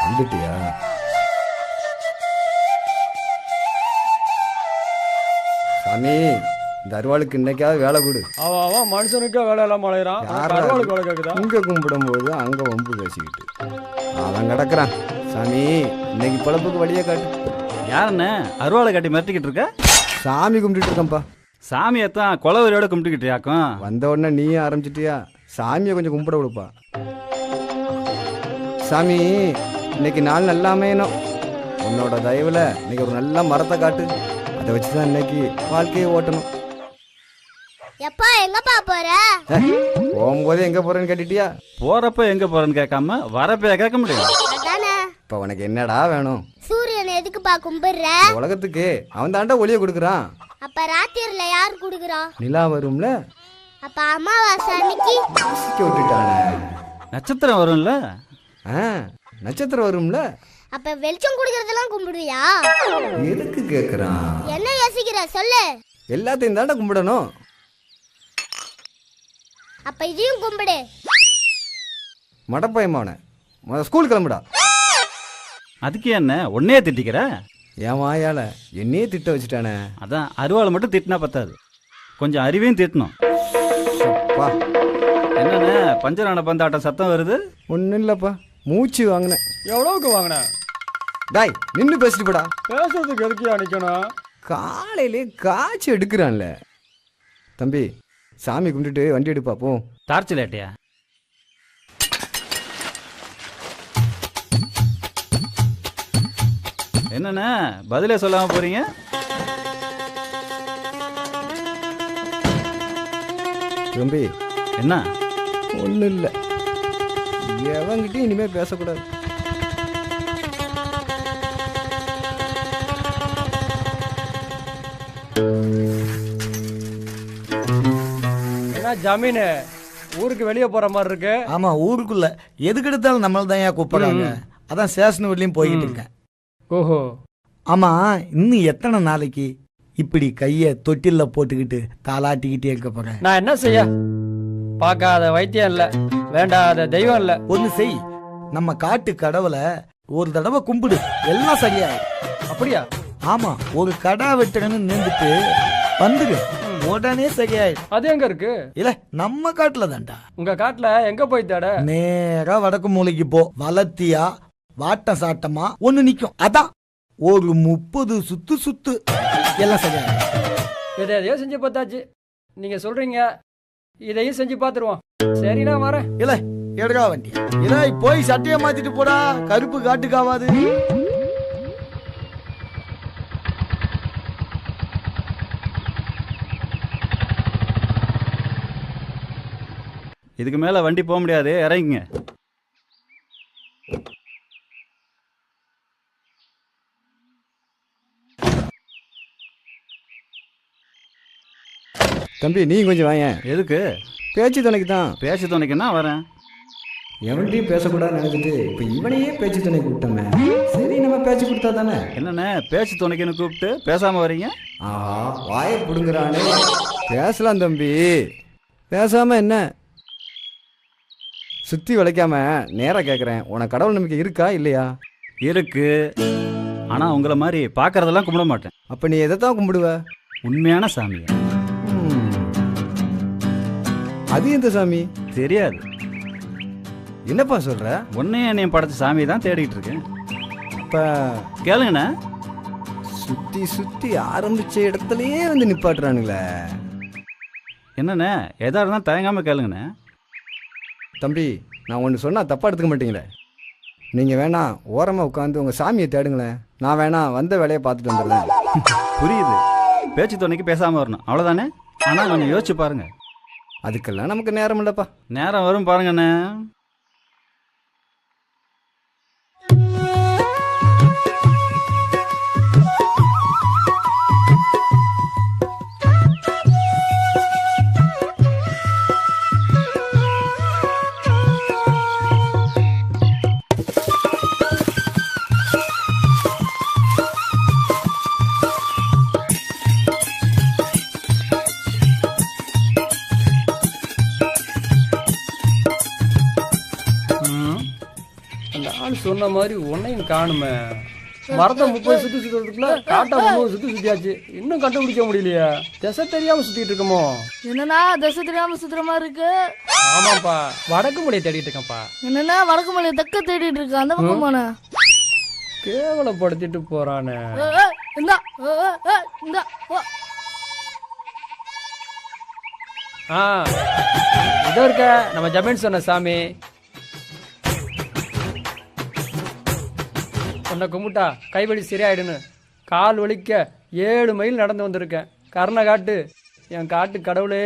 வந்துட்டியா? சாமி, இந்த அருவாளுக்கு இன்னைக்காவது வேலை கொடு. அவன் மனுஷனுக்கே வேலை எல்லாம் மழையிறான். அருவாளுக்கு வேலை கேக்குதா? இங்க கும்பிடும் போது அங்க வம்பு பேசிக்கிட்டு அவன் கிடக்குறான். சாமி, இன்னைக்கு பொழப்புக்கு வழியே காட்டு. யாருன்னு அருவாளை காட்டி மிரட்டிக்கிட்டு இருக்க? சாமி கும்பிட்டு இருக்கேன்ப்பா. சாமியத்தான் கொலவரியோட கும்பிட்டுக்கிட்டியாக்கும். வந்த உடனே நீயும் ஆரம்பிச்சிட்டியா? சாமியை கொஞ்சம் கும்பிட விடுப்பா. சாமி, இன்னைக்கு நாள் நல்லா அமையணும். உன்னோட தயவுல இன்னைக்கு ஒரு நல்ல மரத்தை காட்டு. அதை வச்சுதான் இன்னைக்கு வாழ்க்கையை ஓட்டணும். எப்பா எங்கப்பா போற? போகும்போது எங்க போறேன்னு கேட்டுட்டியா? போறப்ப எங்க போறேன்னு கேட்காம வரப்ப கேட்க முடியும். இப்ப உனக்கு என்னடா வேணும்? சூரியன் எதுக்குப்பா கும்பிடுற? உலகத்துக்கு அவன் தாண்டா ஒளிய கொடுக்குறான். அப்ப ராத்திரில யார் குடுக்குறா? நிலா வரும்ல. அப்ப அமாவாசை அன்னைக்கு விட்டுட்டானே. நட்சத்திரம் வரும்ல. நட்சத்திரம் வரும்ல. அப்ப வெளிச்சம் குடுக்கறதெல்லாம் கும்பிடுவியா? எதுக்கு கேக்குறான்? என்ன யோசிக்கிற சொல்லு. எல்லாத்தையும் தாண்டா கும்பிடணும். அப்ப இதையும் கும்பிடு. மடப்பயமான ஸ்கூல் கிளம்புடா. அதுக்கு என்ன ஒன்னே திட்டிக்கிற? என் வாயால என்னையே திட்ட வச்சுட்டானே. அதான் அருவாளை மட்டும் திட்டினா பத்தாது, கொஞ்சம் அறிவையும் திட்டணும். என்னன்னு பஞ்சரான பந்தாட்டம் சத்தம் வருது? ஒன்றும் இல்லைப்பா, மூச்சு வாங்கினேன். எவ்வளவுக்கு வாங்கின? டாய் நின்று பேசிட்டு போடா. பேசுறதுக்கு எதுக்கியா நிக்கணும்? காலையிலே காய்ச்சி எடுக்கிறான்ல. தம்பி, சாமி கும்பிட்டுட்டு வண்டி எடுப்பா போ. டார்ச் லேட்டியா? என்னண்ணா பதிலே சொல்லாம போறீங்க? தம்பி என்ன? ஒன்றும் இல்லை, எவங்கிட்டையும் இனிமே பேசக்கூடாது. என்ன ஜமீனு ஊருக்கு வெளியே போற மாதிரி இருக்கு? ஆமா, ஊருக்குள்ள எதுக்கு எடுத்தாலும் நம்மள தான் ஏன் கூப்பிடுறாங்க. அதான் ஸ்டேஷன் வரலையும் போய்கிட்டு இருக்கேன். ஓஹோ. ஆமா, இன்னும் எத்தனை நாளைக்கு இப்படி கைய தொட்டில போட்டுக்கிட்டு தாளாட்டிக்கிட்டே இருக்க போறேன்? நான் என்ன செய்ய? பார்க்காத வைத்தியம் இல்ல, வேண்டாத தெய்வம் இல்ல. ஒண்ணு செய், நம்ம காட்டு கடவுளை ஒரு தடவை கும்பிடு, எல்லாம் சரியாயிடும். அப்படியா? ஆமா, ஒரு கடா வெட்டுறன்னு நின்றுட்டு வந்துடு, உடனே சரியாயிடும். அது எங்க இருக்கு? இல்ல நம்ம காட்டுல தான்டா. உங்க காட்டுல எங்க போய் தேட? நேரா வடக்கு மூலைக்கு போ. வளத்தியா வாட்டம் சாட்டமா ஒண்ணு நிக்கும், அதான் ஒரு 30 சுத்து சுத்து, எல்லாம் சரியாயிடும். எதையோ செஞ்சு பார்த்தாச்சு, நீங்க சொல்றீங்க, இதையும் செஞ்சு பார்த்துருவோம். சரி நான் வரேன். இல்ல எடுக்கா வண்டி, இல்ல போய் சட்டையை மாத்திட்டு போடா, கருப்பு காட்டுக்காவாது. இதுக்கு மேல வண்டி போக முடியாது, இறங்குங்க. தம்பி நீ கொஞ்சம் வாயேன். எதுக்கு? பேச்சு துணைக்கு தான். பேச்சு துணைக்குன்னா வரேன். எவன்ட்டையும் பேசக்கூடாதுன்னு நினைச்சிட்டு இப்போ இவனையே பேச்சு துணைக்கு விட்டோமே. சரி நம்ம பேச்சு கொடுத்தா தானே. என்னண்ணே பேச்சு துணைக்குன்னு கூப்பிட்டு பேசாமல் வரீங்க? ஆஹா வாயை பிடுங்குறானே. பேசலாம் தம்பி, பேசாமல் என்ன? சுற்றி வளைக்காம நேராக கேட்குறேன், உனக்கு கடவுள் நம்பிக்கை இருக்கா இல்லையா? இருக்கு. ஆனால் உங்களை மாதிரி பார்க்கறதெல்லாம் கும்பிட மாட்டேன். அப்போ நீ எதை தான் கும்பிடுவ? உண்மையான சாமியை. அது எந்த சாமி? தெரியாது. என்னப்பா சொல்ற? உன்னையும் என்னையும் படைச்ச சாமியை தான் தேடிட்டு இருக்கேன். இப்போ கேளுங்கண்ணே. சுற்றி சுற்றி ஆரம்பித்த இடத்துலையே வந்து நிப்பாட்டுறானுங்களே. என்னண்ணே எதா இருந்தால் தயங்காமல் கேளுங்கண்ணே. தம்பி நான் ஒன்று சொன்னால் தப்பாக எடுத்துக்க மாட்டீங்களே. நீங்கள் வேணா ஓரமாக உட்காந்து உங்கள் சாமியை தேடுங்களேன். நான் வேணா வந்த வேலையை பார்த்துட்டு வந்துடுறேன். புரியுது, பேச்சு துணைக்கு பேசாமல் வரணும் அவ்வளோதானே. ஆனால் கொஞ்சம் யோசிச்சு பாருங்க. அதுக்கெல்லாம் நமக்கு நேரம் இல்லைப்பா. நேரம் வரும் பாருங்கண்ணே. சொன்ன மாதிரி உன்னையும் காணுமே. மரத்தை 30 சுத்தி சுத்துறதுக்குள்ள காட்டா 30 சுத்தி சுத்தியாச்சு. இன்னும் கண்டுபிடிக்க முடியலையா? திசை தெரியாம சுத்திட்டு இருக்கோமோ? என்னன்னா திசை தெரியாம சுத்துற மாதிரி இருக்கு? ஆமாப்பா, வடக்கு மொழியை தேடிட்டு இருக்கேன்ப்பா. என்னன்னா வடக்கு மொழியை தக்க தேடிட்டு இருக்க, அந்த பக்கம் போன கேவலப்படுத்திட்டு போறானே. இதோ இருக்க நம்ம ஜமீன் சொன்ன சாமி. உன்னை கும்பிட்டா கைவலி சரியாயிடுன்னு கால் வலிக்க 7 மைல் நடந்து வந்திருக்கேன். கருணை காட்டு என் காட்டு கடவுளே.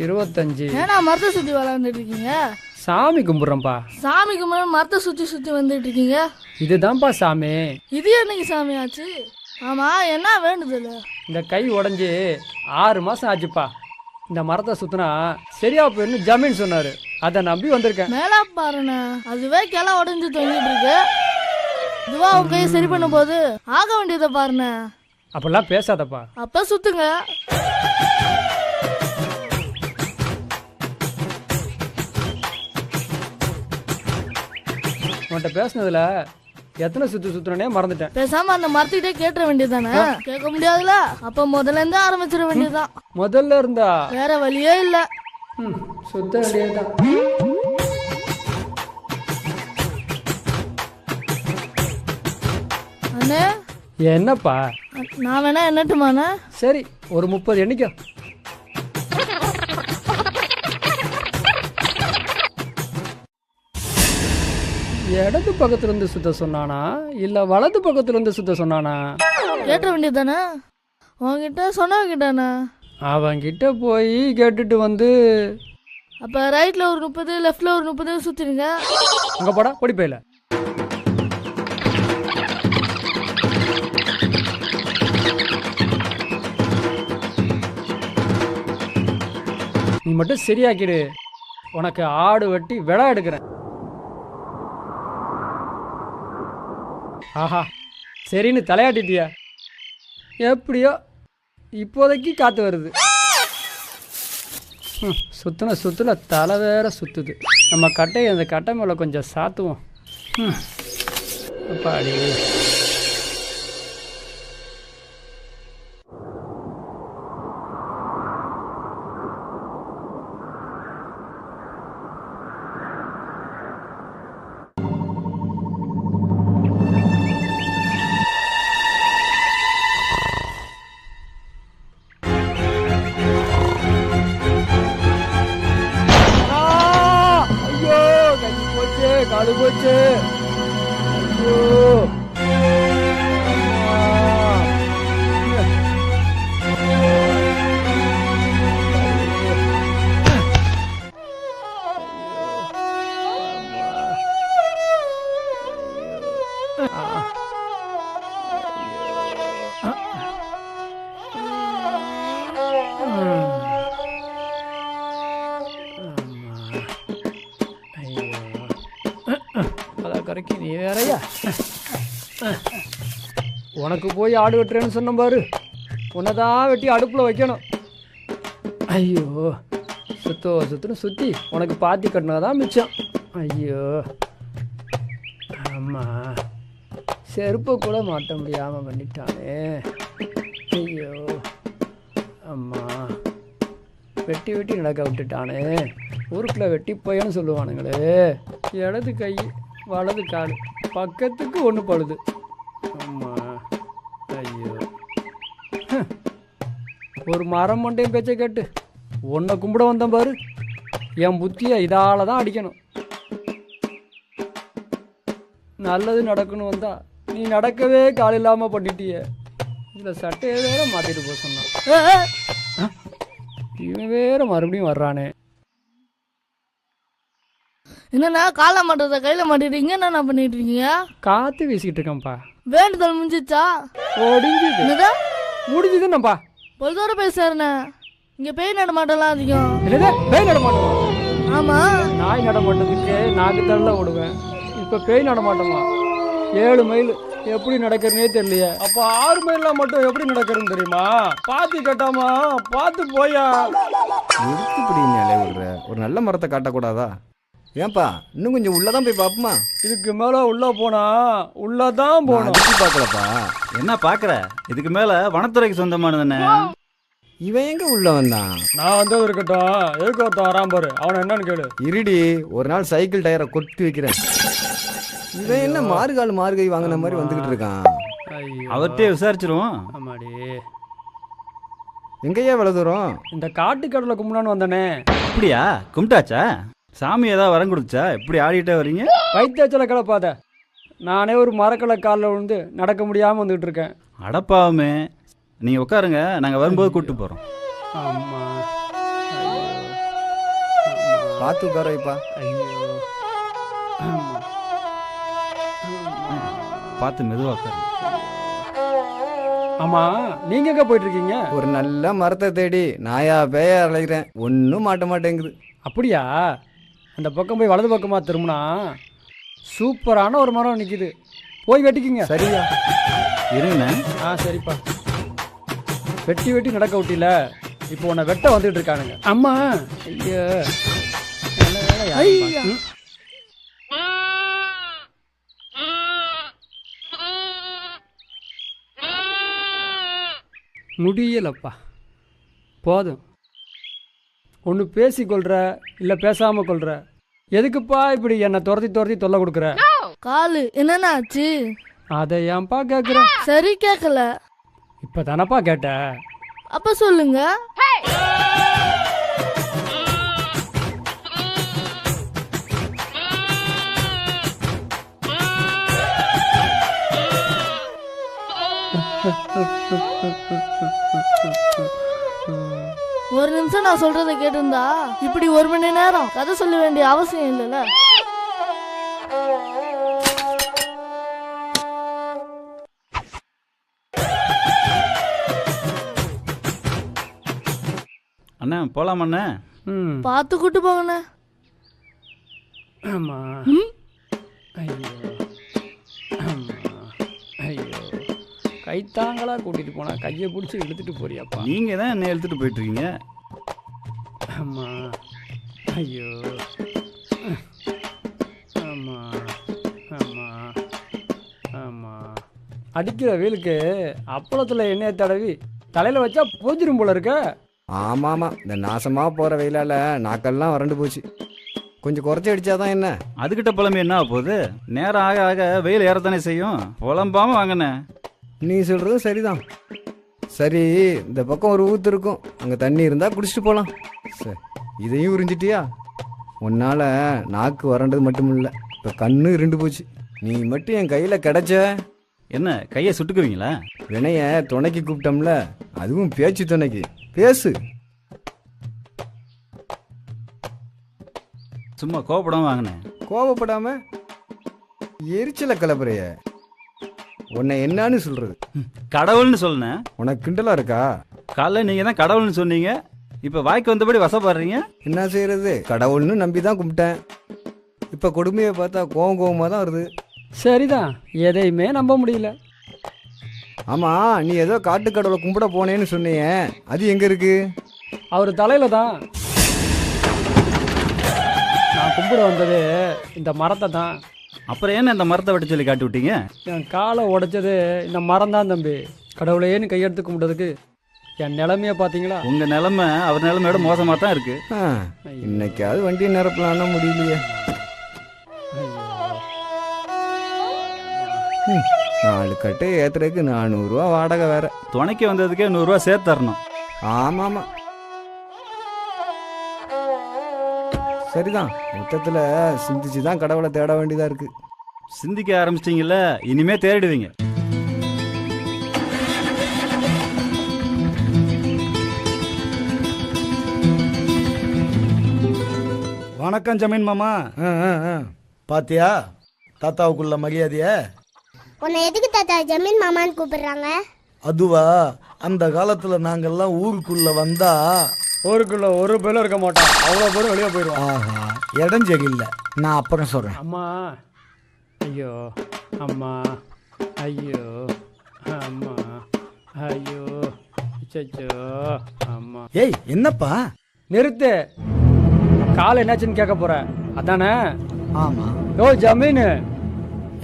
இருபத்தஞ்சு. ஏன்னா மரத்தை சுத்தி விளையாண்டுட்டு இருக்கீங்க? சாமி கும்பிட்றேன்ப்பா. சாமி கும்பிட மரத்தை சுத்தி சுத்தி வந்துட்டு இருக்கீங்க? இதுதான்ப்பா சாமி. இது என்னைக்கு சாமி ஆச்சு? ஆமா என்ன வேண்டுதல்? இந்த கை உடஞ்சி 6 மாசம் ஆச்சுப்பா. இந்த மரத்தை சுத்தினா சரியா போயிருந்து ஜமீன் சொன்னாரு. அதை நம்பி வந்திருக்கேன். மேலா பாருண்ணா, அதுவே கிளை உடஞ்சி தொங்கிட்டு இருக்கு. இதுவா உன் கையை சரி பண்ணும் போது ஆக வேண்டியதை பாருண்ண. அப்பெல்லாம் பேசாதப்பா. அப்ப சுத்துங்க. உன்கிட்ட பேசினதுல எத்தனை சுத்துனே மறந்துட்டேன். பேசாம அந்த மரத்துக்கிட்டே கேட்ட வேண்டியதானே? கேட்க முடியாதுல, அப்ப முதல்ல இருந்து ஆரம்பிச்சிட வேண்டியதுதான். முதல்ல இருந்தா வேற வழியே இல்ல. சுத்த வேண்டியதுதான். அண்ணே என்னப்பா? நான் வேணா என்னட்டுமாண்ணே? சரி ஒரு 30 எண்ணிக்கோ. இடது பக்கத்துல இருந்து சுத்த சொன்னானா இல்ல வலது பக்கத்துல இருந்து சுத்த சொன்னானா? கேட்ட வேண்டியதானே? உன்கிட்ட சொன்னவங்கிட்டானே? அவன்கிட்ட போய் கேட்டுட்டு வந்து அப்ப ரைட்ல ஒரு 30, லெஃப்ட்ல ஒரு 30 சுத்திருங்க. அங்க போடா பொடி போயில. நீ மட்டும் சரியாக்கிடு, உனக்கு ஆடு வெட்டி விழா எடுக்கிறேன். ஆஹா சரின்னு தலையாட்டிட்டியா? எப்படியோ இப்போதைக்கு காத்து வருது. சுத்துன தலை வேற சுத்துது. நம்ம கட்டையை அந்த கட்டை மேலே கொஞ்சம் சாத்துவோம். அப்பாடி காடு போச்சு. ஐயோ அதான் கரைக்கி நீ வேறையா? உனக்கு போய் ஆடு வெட்டுறேன்னு சொன்ன பாரு, உன்னதான் வெட்டி அடுப்பில் வைக்கணும். ஐயோ, சுத்துன்னு சுற்றி உனக்கு பாத்தி கட்டினாதான் மிச்சம். ஐயோ அம்மா, செருப்பை கூட மாட்ட முடியாமல் பண்ணிட்டானே. ஐயோ அம்மா, வெட்டி நடக்க விட்டுட்டானே. ஊருக்குள்ள வெட்டி பையன்னு சொல்லுவானுங்களே. இடது கை வலது கால் பக்கத்துக்கு ஒன்று பழுது. அம்மா ஐயோ, ஒரு மரம் மண்டையும் பேச்சை கேட்டு உன்னை கும்பிட வந்தேன் பாரு. என் புத்தியை இதால தான் அடிக்கணும். நல்லது நடக்கணும் வந்தா நீ நடக்கவே கால் இல்லாமல் பண்ணிட்டிய. இதில் சட்டையை வேற மாற்றிட்டு போக சொன்னான். இவன் வேற மறுபடியும் வர்றானே. என்னண்ணா காலை மாட்டத கையில மாட்டிட்டீங்க, என்னண்ணா பண்ணிட்டு இருக்கீங்க? காற்று வீசிக்கிட்டு இருக்கேன்ப்பா. வேண்டுதல் முடிஞ்சிச்சா? ஒடிஞ்சுது. என்னதா முடிஞ்சுதுன்னப்பா. பொழுதோட பேசுறேண்ணே. இங்க பேய் நடமாட்டம்லாம் அதிகம். என்னது பேய் நடமாட்டமா? ஆமா, நாய் நடமாட்டத்துக்கு நாக்கு தள்ள விடுவேன். இப்போ பேய் நடமாட்டமா? 7 மைல் எப்படி நடக்கிறனே தெரியலையே. அப்போ 6 மைல்லாம் மட்டும் எப்படி நடக்கிறதுன்னு தெரியுமா? பாத்தி கட்டாமா பார்த்து போயா. எதுக்கு இப்படி நிலை விடுற? ஒரு நல்ல மரத்தை காட்டக்கூடாதா? ஏன்பா இன்னும் கொஞ்சம் உள்ளதான் போய் பார்ப்போமா? இதுக்கு மேலே உள்ளே போனா உள்ளதான் போகணும். அதுக்கு பார்க்கலப்பா. என்ன பார்க்குற? இதுக்கு மேலே வனத்துறைக்கு சொந்தமானதுண்ணே. இவன் எங்க உள்ள வந்தான்? நான் வந்தது இருக்கட்டும், எதுக்கு ஒருத்தன் வரான் பாரு, அவனை என்னன்னு கேளு. இருடி, ஒரு நாள் சைக்கிள் டயரை கொட்டி வைக்கிறேன். இவன் என்ன மாறுகை வாங்கின மாதிரி வந்துகிட்டு இருக்கான். அவர்கிட்டயே விசாரிச்சிருவோம். ஆமாடி, எங்கேயா இவ்வளவு தூரம்? இந்த காட்டுக்கடலை கும்பிடான்னு வந்தனே. அப்படியா? கும்பிட்டாச்சா? சாமி ஏதாவது வரம் கொடுத்துச்சா? எப்படி ஆடிட்டே வரீங்க? வைத்தியத்தில் கிளப்பாத. நானே ஒரு மரக்கலை காலில் விழுந்து நடக்க முடியாமல் வந்துகிட்டு இருக்கேன். அடப்பாவுமே, நீங்கள் உட்காருங்க, நாங்கள் வரும்போது கூப்பிட்டு போகிறோம். ஆமா, பார்த்து உட்கார வைப்பா. ஐயோ, பார்த்து மெதுவாக உட்காருங்க. ஆமா, நீங்க எங்க போயிட்டு இருக்கீங்க? ஒரு நல்ல மரத்தை தேடி நாயா பேயா அழைக்கிறேன், ஒன்றும் மாட்ட மாட்டேங்குது. அப்படியா? அந்த பக்கம் போய் வலது பக்கமா திரும்பினா சூப்பரான ஒரு மரம் நிக்குது, போய் வெட்டிக்கிங்க. சரியா? இருங்கண்ணே. சரிப்பா. வெட்டி நடக்க விட்டில, இப்போ உன்னை வெட்ட வந்துட்டு இருக்கானுங்க. அம்மா ஐயோ, ஐயா, முடியலப்பா. போதும். ஒன்று பேசிக்கொள்கிற இல்லை பேசாமல் கொள்கிற. எதுக்குப்பா இப்படி என்னை துரத்தி தொல்லை கொடுக்குற? காலு என்னண்ணா ஆச்சு? அதை ஏன்பா கேட்குற? சரி, கேட்கல. இப்போ தானப்பா கேட்ட. அப்ப சொல்லுங்க. ஒரு நிமிஷம் நான் சொல்றதை கேட்டிருந்தா இப்படி 1 மணி நேரம் கதை சொல்ல வேண்டிய அவசியம் இல்லைல்ல. அண்ணா போகலாமா அண்ணே? பார்த்து கூட்டு போங்கண்ணே. ஆமா. ஐயோ ஆமா. ஐயோ, கைத்தாங்களா கூட்டிட்டு போனா கையை பிடிச்சி இழுத்துட்டு போறியாப்பா? நீங்கள் தான் என்ன இழுத்துட்டு போயிட்டுருக்கீங்க. ஆமா. ஐயோ ஆமா ஆமா ஆமா. அடிக்கிற வெயிலுக்கு அப்பளத்தில் எண்ணெயை தடவி தலையில் வச்சா போஞ்சிரும் போல இருக்க. ஆமாம், இந்த நாசமாக போகிற வெயிலால் நாக்கெல்லாம் வறண்டு போச்சு. கொஞ்சம் குறைச்சி அடித்தாதான் என்ன? அதுக்கிட்ட புலம்பு என்ன போகுது? நேரம் ஆக ஆக வெயில் ஏறத்தானே செய்யும். புலம்பாமல் வாங்கண்ணே. நீ சொல்கிறதும் சரிதான். சரி, இந்த பக்கம் ஒரு ஊற்று இருக்கும், அங்கே தண்ணி இருந்தால் குடிச்சிட்டு போகலாம். சரி, இதையும் உறிஞ்சிட்டியா? உன்னால் நாக்கு வறண்டது மட்டும் இல்லை, இப்போ கண்ணு இருண்டு போச்சு. நீ மட்டும் என் கையில் கிடச்ச. என்ன கையை சுட்டுக்குவீங்களா? வினைய துணைக்கு கூப்பிட்டோம்ல, அதுவும் பேச்சு துணைக்கு. பேசு. சும்மா கோபப்படாமல் வாங்கினேன். கோபப்படாம எரிச்சலை கிளப்புறைய. உன்னை என்னன்னு சொல்றது? கடவுள்னு சொல்லுனேன். உனக்கு கிண்டலா இருக்கா? காலைல நீங்கள் தான் கடவுள்னு சொன்னீங்க, இப்போ வாய்க்கு வந்தபடி வசப்படுறீங்க. என்ன செய்யறது? கடவுள்னு நம்பி தான் கும்பிட்டேன். இப்போ கொடுமையை பார்த்தா கோவமாக தான் வருது. சரிதான், எதையுமே நம்ப முடியல. ஆமாம், நீ ஏதோ காட்டுக்கடவுளை கும்பிட போனேன்னு சொன்னியே, அது எங்கே இருக்கு? அவர் தலையில தான். நான் கும்பிட வந்தது இந்த மரத்தை தான். அப்புறம் என்ன இந்த மரத்தை வெட்ட சொல்லி காட்டி விட்டீங்க? என் காலை உடைச்சது இந்த மரம் தான் தம்பி. கடவுளையேன்னு கையெடுத்து கும்பிட்டதுக்கு என் நிலைமைய பார்த்தீங்களா? உங்கள் நிலைமை அவர் நிலைமையோட மோசமாக தான் இருக்குது. இன்னைக்காவது வண்டியை நிரப்பலான்னா முடியலையே. 4 கட்டு ஏத்துறதுக்கு 400 ரூபா வாடகை வேற. துணைக்கு வந்ததுக்கே 100 ரூபா சேர்த்து தரணும். ஆமாம் ஆமாம், சரிதான். மொத்தத்தில் சிந்திச்சு தான் கடவுளை தேட வேண்டியதாக இருக்கு. சிந்திக்க ஆரம்பிச்சிட்டிங்கல்ல, இனிமே தேடிடுவீங்க. வணக்கம் ஜமீன் மாமா. பாத்தியா தாத்தாவுக்குள்ள மரியாதைய? உன்னை எதுக்கு தாத்தா ஜமீன் மாமான்னு கூப்பிடுறாங்க? அதுவா, அந்த காலத்துல நாங்கெல்லாம் ஊருக்குள்ள வந்தா ஊருக்குள்ள ஒரு பேரும் இருக்க மாட்டான், அவ்வளோ பேரும் வெளியே போயிடுவான். ஆஹா, இடம் சரியில்லை. நான் அப்புறம் சொல்றேன். அம்மா, ஐயோ அம்மா, ஐயோ அம்மா, ஐயோ அச்சச்சோ அம்மா. ஏய் என்னப்பா? நிறுத்து. கால் என்னாச்சுன்னு கேட்க போற அதானே? ஆமா. ஓ ஜமீனு,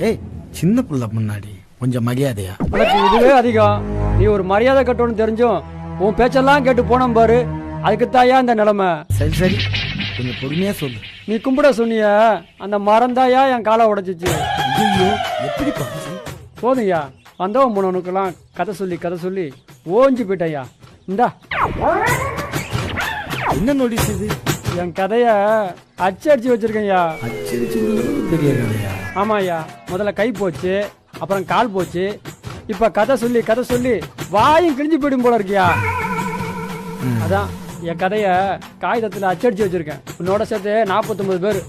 ஏய் சின்ன புள்ள முன்னாடி கொஞ்சம் மரியாதையா? உனக்கு இதுவே அதிகம். நீ ஒரு மரியாதை கட்டணும்னு தெரிஞ்சும் உன் பேச்செல்லாம் கேட்டு போனோம் பாரு, அதுக்கு தாயா இந்த நிலைமை. சரி சரி, கொஞ்சம் பொறுமையா சொல்லு. நீ கும்பிட சொன்னிய அந்த மரம் தாயா என் காலை உடைச்சிச்சு. ஐயோ, எப்படிப்பா? போதுங்கய்யா, வந்தவன் போனவனுக்கெல்லாம் கதை சொல்லி ஓஞ்சி போயிட்டேயா. இந்தா என்ன நோட்டீஸ் இது? என் கதைய அடிச்சு வச்சிருக்கேன்யா. அச்சடிச்சு பெரிய கதையா? ஆமாய்யா, முதல்ல கை போச்சு, அப்புறம் கால் போச்சு, இப்ப கதை சொல்லி வாயும் கிழிஞ்சு போயிடும் போல இருக்கியா. அதான் என் கதைய காகிதத்துல அச்சடிச்சு வச்சிருக்கேன். உன்னோட சேர்த்து 49 பேர்.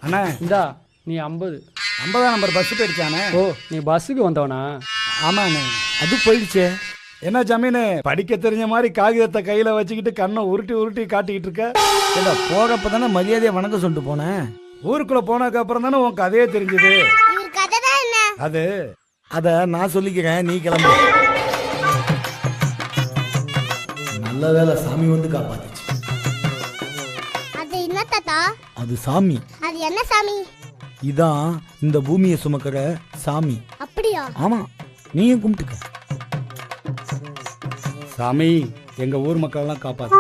அண்ணா இந்தா நீ 50. 50ஆம் நம்பர் பஸ் போயிடுச்சானே? ஓ, நீ பஸ்ஸுக்கு வந்தவனா? ஆமாண்ணே, அது போயிடுச்சே. என்ன ஜமீனு, படிக்க தெரிஞ்ச மாதிரி காகிதத்தை கையில வச்சுக்கிட்டு கண்ணை உருட்டி காட்டிக்கிட்டு இருக்க? இல்ல, போறப்ப தானே மரியாதையை வணக்கம் சொல்லிட்டு போனேன். ஊருக்குள்ள போனதுக்கு அப்புறம் தானே உன் கதையே தெரிஞ்சது. இவர் கதை தான் என்ன? அது அத நான் சொல்லிக்கிறேன், நீ கிளம்பு. நல்ல வேளை சாமி வந்து காப்பாத்துச்சு. அது என்ன தாத்தா? அது சாமி. அது என்ன சாமி? இதான் இந்த பூமியை சுமக்கிற சாமி. அப்படியா? ஆமா, நீயும் கும்பிட்டுக்க. சாமி, எங்க ஊர் மக்கள் எல்லாம் காப்பாத்து.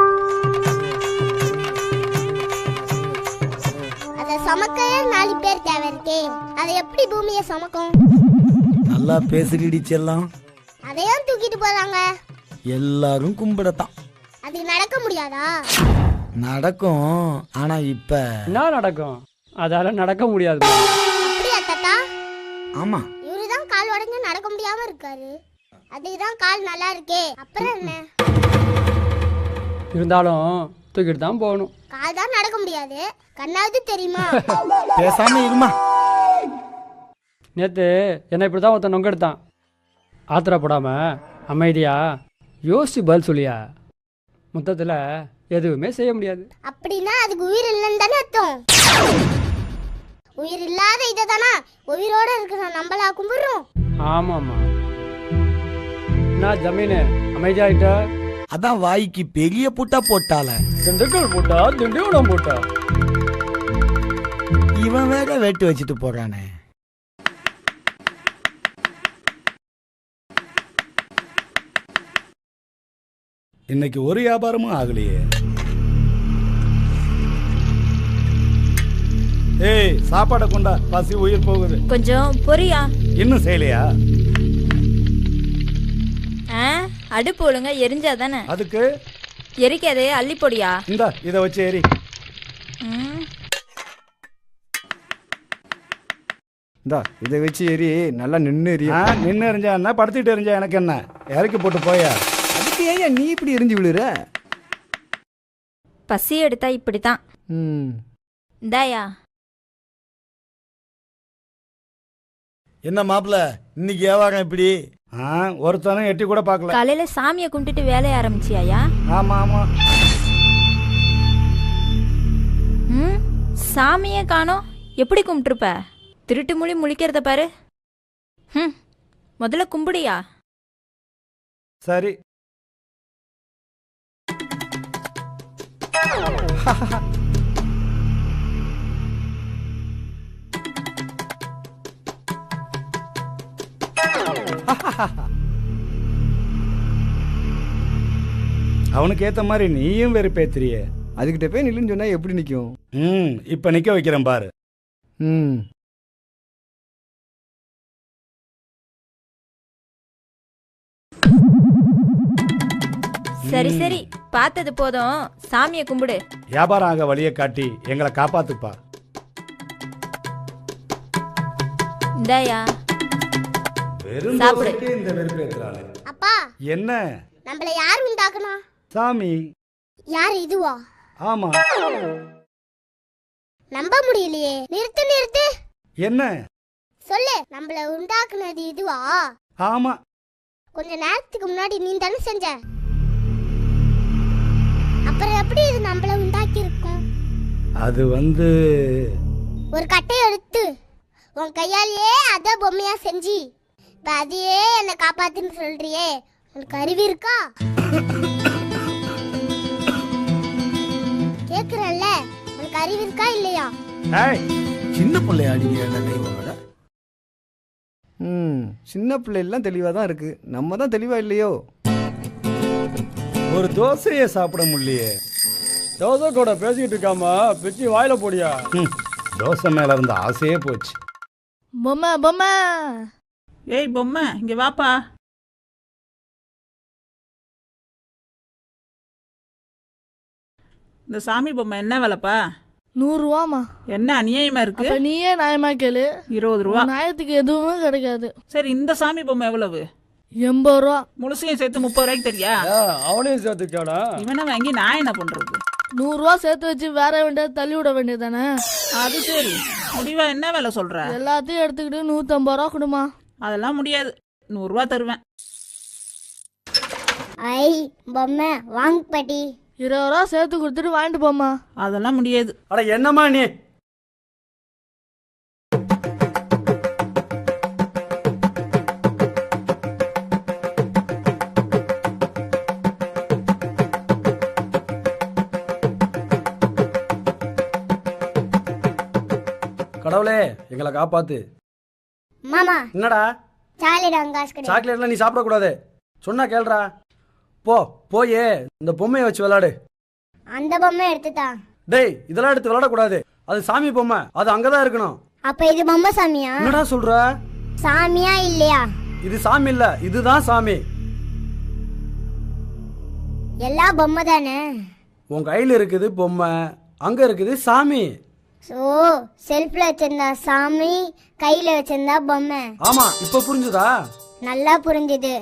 அத சமக்க 4 பேர் தேவை இருக்கே, அதை எப்படி பூமியை சமக்கும்? நல்லா பேசுகிடுச்சு எல்லாம். அதையும் தூக்கிட்டு போறாங்க. எல்லாரும் கும்பிடத்தான். அது நடக்க முடியாதா? நடக்கும், ஆனா இப்ப என்ன நடக்கும்? அதால நடக்க முடியாது. அப்படியா தாத்தா? ஆமா. இவருதான் கால் உடைஞ்சு நடக்க முடியாம இருக்காரு, அதுதான் கால் நல்லா இருக்கே, அப்புறம் என்ன? இருந்தாலும் தூக்கிட்டு தான் போகணும். கால் தான் நடக்க முடியாது, கண்ணாவது தெரியுமா? பேசாம இருமா. நேற்று என்னை இப்படி தான் ஒருத்தன் நொங்கெடுத்தான். ஆத்திரப்படாம அமைதியா யோசிச்சு பதில் சொல்லியா. மொத்தத்தில் எதுவுமே செய்ய முடியாது. அப்படின்னா அதுக்கு உயிர் இல்லைன்னு தானே அர்த்தம்? உயிர் இல்லாத இதை தானா உயிரோட இருக்கிற நம்மளா கும்பிடுறோம்? ஆமாம்மா. நான் ஜமீனு அமைதியாயிட்ட. அதான் வாய்க்கு பெரிய புட்டா போட்டால. திண்டுக்கல் போட்டா, திண்டிவனம் போட்டா. இவன் வேற வேட்டு வச்சுட்டு போறானே. இன்னைக்கு ஒரு வியாபாரமும் ஆகலையே. ஏய், சாப்பாடை கொண்டா, பசி உயிர் போகுது. கொஞ்சம் பொரியா? இன்னும் செய்யலையா? அடுப்பு ஒழுங்கா எரிஞ்சா தானே? அதுக்கு எரிக்காதே, அள்ளி பொடியா? இந்த இதை வச்சு எரி. இந்தா இதை வச்சு எரி, நல்லா நின்று எரி. நின்று எரிஞ்சா என்ன, படுத்துட்டு எரிஞ்சா எனக்கு என்ன? இறக்கி போட்டு போயா. அதுக்கு ஏன் நீ இப்படி எரிஞ்சு விழுற? பசி எடுத்தா இப்படித்தான். இந்தாயா. என்ன மாப்பிள்ள இன்னைக்கு வியாபாரம் எப்படி? ஒருத்தனும் எட்டி கூட பார்க்கல. காலையில சாமியை கும்பிட்டுட்டு வேலைய ஆரம்பிச்சியாயா? ஆமா ஆமா. ம், சாமியே காணோம். எப்படி கும்பிட்டுருப்ப? திருட்டு மொழி முழிக்கிறத பாரு. ம், முதல்ல கும்பிடியா? சரி. அவனுக்கு ஏத்த மாதிரி நீயும் வெறுப்பேத்திரியே. அதுக்கிட்ட போய் நில்லுன்னு சொன்னா எப்படி நிற்கும்? இப்ப நிக்க வைக்கிறேன் பாரு. ம், சரி சரி, பார்த்தது போதும், சாமியை கும்பிடு. வியாபாரம் ஆக வழியை காட்டி எங்களை காப்பாத்துப்பா. இந்தாயா வெறும் சாப்பிடு. தோசைக்கே இந்த வெறுப்பேத்துறாளே. அப்பா என்ன? நம்மள யார் உண்டாக்குனா? சாமி. யார் இதுவா? ஆமா. நம்ப முடியலையே. நிறுத்து நிறுத்து. என்ன? சொல்லு, நம்மள உண்டாக்குனது இதுவா? ஆமா. கொஞ்ச நேரத்துக்கு முன்னாடி நீ தானே செஞ்ச. அப்புறம் எப்படி இது நம்மள உண்டாக்கி இருக்கும்? அது ஒரு கட்டை எடுத்து உன் கையாலேயே அத பொம்மையா செஞ்சு இப்ப அதையே என்ன காப்பாத்துன்னு சொல்றியே, உனக்கு அறிவு இருக்கா? கேக்குறல்ல, உனக்கு அறிவு இருக்கா இல்லையா? சின்ன பிள்ளையாடிங்க என்ன தெய்வங்கள. ம், சின்ன பிள்ளைலாம் தெளிவாக தான் இருக்கு. நம்ம தான் தெளிவாக இல்லையோ? ஒரு தோசையை சாப்பிட முடியலையே. தோசை கூட பேசிக்கிட்டு இருக்காம பிச்சு வாயில போடியா. தோசை மேல இருந்த ஆசையே போச்சு. பொம்மை பொம்மை. ஏய் பொம்மை, இங்க வாப்பா. இந்த சாமி பொம்மை என்ன விலைப்பா? 100 ரூபாமா. என்ன அநியாயமா இருக்கு? அப்ப நீயே நியாயமா கேளு. 20 ரூபா. நியாயத்துக்கு எதுவும் கிடைக்காது. சரி, இந்த சாமி பொம்மை எவ்வளவு? 80 ரூபா. முழுசையும் சேர்த்து 30 ரூபாய்க்கு தெரியா? அவனையும் சேர்த்து கேடா. இவனை வாங்கி நான் என்ன பண்றது? 100 ரூபா சேர்த்து வச்சு வேற வேண்டியது தள்ளி விட வேண்டியதானே? அது சரி, முடிவா என்ன விலை சொல்ற? எல்லாத்தையும் எடுத்துக்கிட்டு 150 ரூபா கொடுமா. அதெல்லாம் முடியாது. 100 ரூபா தருவேன். ஐ பொம்மை வாங்க பாட்டி. 20 ரூபா சேர்த்து கொடுத்துட்டு வாங்கிட்டு போமா. அதெல்லாம் முடியாது. அட என்னம்மா நீ? கடவுளே எங்களை காப்பாத்து. மாமா என்னடா சாக்லேட் அங்க காசு கொடு. சாக்லேட்லாம் நீ சாப்பிடக்கூடாது. சொன்னா கேளுடா. போயே இந்த பொம்மையை வச்சு விளையாடு. அந்த பொம்மை எடுத்துட்டா. டேய், இதெல்லாம் எடுத்து விளையாடக்கூடாது. அது சாமி பொம்மை, அது அங்கதான் இருக்கணும். அப்ப இது பொம்மை சாமியா? என்னடா சொல்ற? சாமியா இல்லையா? இது சாமி இல்ல, இதுதான் சாமி. எல்லா பொம்மை தானே. உன் கையில இருக்குது பொம்மை, அங்க இருக்குது சாமி. சோ செல்ஃப்ல வச்சிருந்தா சாமி, கையில வச்சிருந்தா பொம்மை. ஆமா, இப்ப புரிஞ்சுதா? நல்லா புரிஞ்சுது.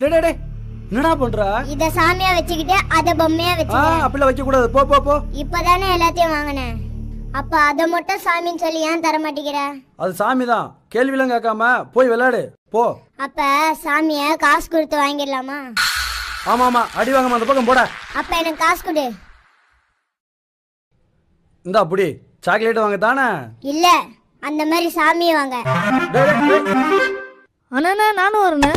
டேய் என்னடா பண்ற? இத சாமியா வச்சுக்கிட்டு அத பொம்மையா வச்சுக்க. அப்படிலாம் வைக்க கூடாது. போ. இப்பதானே எல்லாத்தையும் வாங்கினேன். அப்ப அத மட்டும் சாமின்னு சொல்லி ஏன் தர மாட்டேங்கிற? அது சாமி தான், கேள்விலாம் கேட்காம போய் விளையாடு போ. அப்ப சாமிய காசு கொடுத்து வாங்கிடலாமா? ஆமா, அடி வாங்காம அந்த பக்கம் போட. அப்ப எனக்கு காசு கொடு. இந்தா புடி, சாக்லேட் வாங்க தானே. இல்ல, அந்த மாதிரி சாமியை வாங்க. அண்ணா நானும் வரேண்ணே.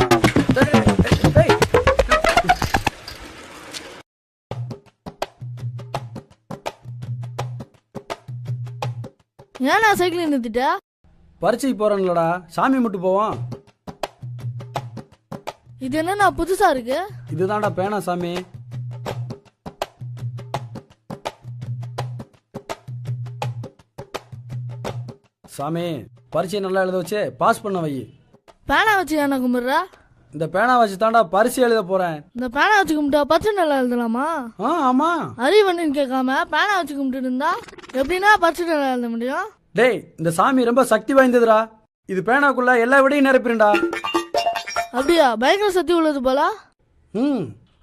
ஏன்னா சைக்கிள் நிறுத்திட்டா? பரிச்சைக்கு போறேன்லடா, சாமி மட்டும் போவோம். இது என்ன புதுசா இருக்கு? இதுதான்டா பேனா சாமி. சாமி பரிச்சை நல்லா எழுத வச்சு பாஸ் பண்ண வை. பேனா வச்சு என்ன கும்பிடுறா? இந்த பேனா வச்சு தாண்டா பரிசு எழுத போறேன். இந்த பேனா வச்சு கும்பிட்டா பரிசு நல்லா எழுதலாமா? ஆமா. அறிவண்ணு கேட்காம பேனா வச்சு கும்பிட்டு இருந்தா எப்படின்னா பரிசு நல்லா எழுத முடியும்? டேய், இந்த சாமி ரொம்ப சக்தி வாய்ந்ததுடா. இது பேனாக்குள்ள எல்லா விடையும் நிரப்பிடும்டா. அப்படியா? பயங்கர சக்தி உள்ளது போல.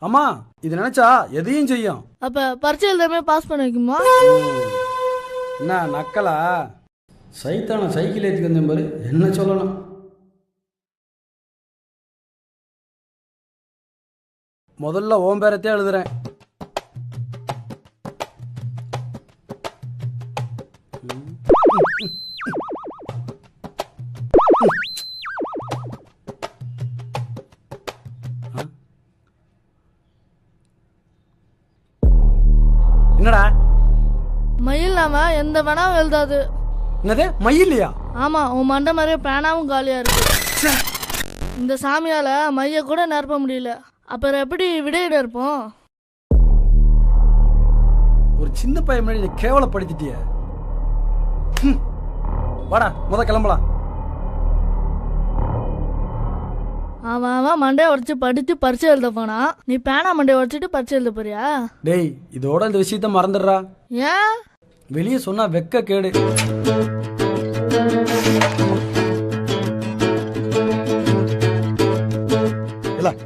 ஆமா, இது நினைச்சா எதையும் செய்யும். அப்ப பரிசு எழுதாமே பாஸ் பண்ண வைக்குமா? என்ன நக்கலா? சைத்தான சைக்கிள் ஏற்றிக்கு வந்தேன் பாரு, என்ன சொல்லணும். முதல்ல ஓம் பேரத்தையே எழுதுறேன். என்னடா மயில் நாம எந்த வேணாவும் எழுதாது. என்னது மயிலையா? ஆமா, உன் மண்டை மாதிரியே பேனாவும் காலியா இருக்கு. இந்த சாமியால மைய கூட நிரப்ப முடியல, அப்புறம் எப்படி விடையிட இருப்போம்? ஒரு சின்ன பையன் முன்னாடி கேவலப்படுத்திட்டிய. வாடா கிளம்பலாம். அவன் மண்டையை உடச்சு படிச்சு பரிச்சை எழுத போனா, நீ பேனா மண்டையை உடச்சிட்டு பரிச்சை எழுத போறியா? டேய், இதோட இந்த விஷயத்த மறந்துடுறா. ஏன்? வெளியே சொன்னா வெக்க கேடு.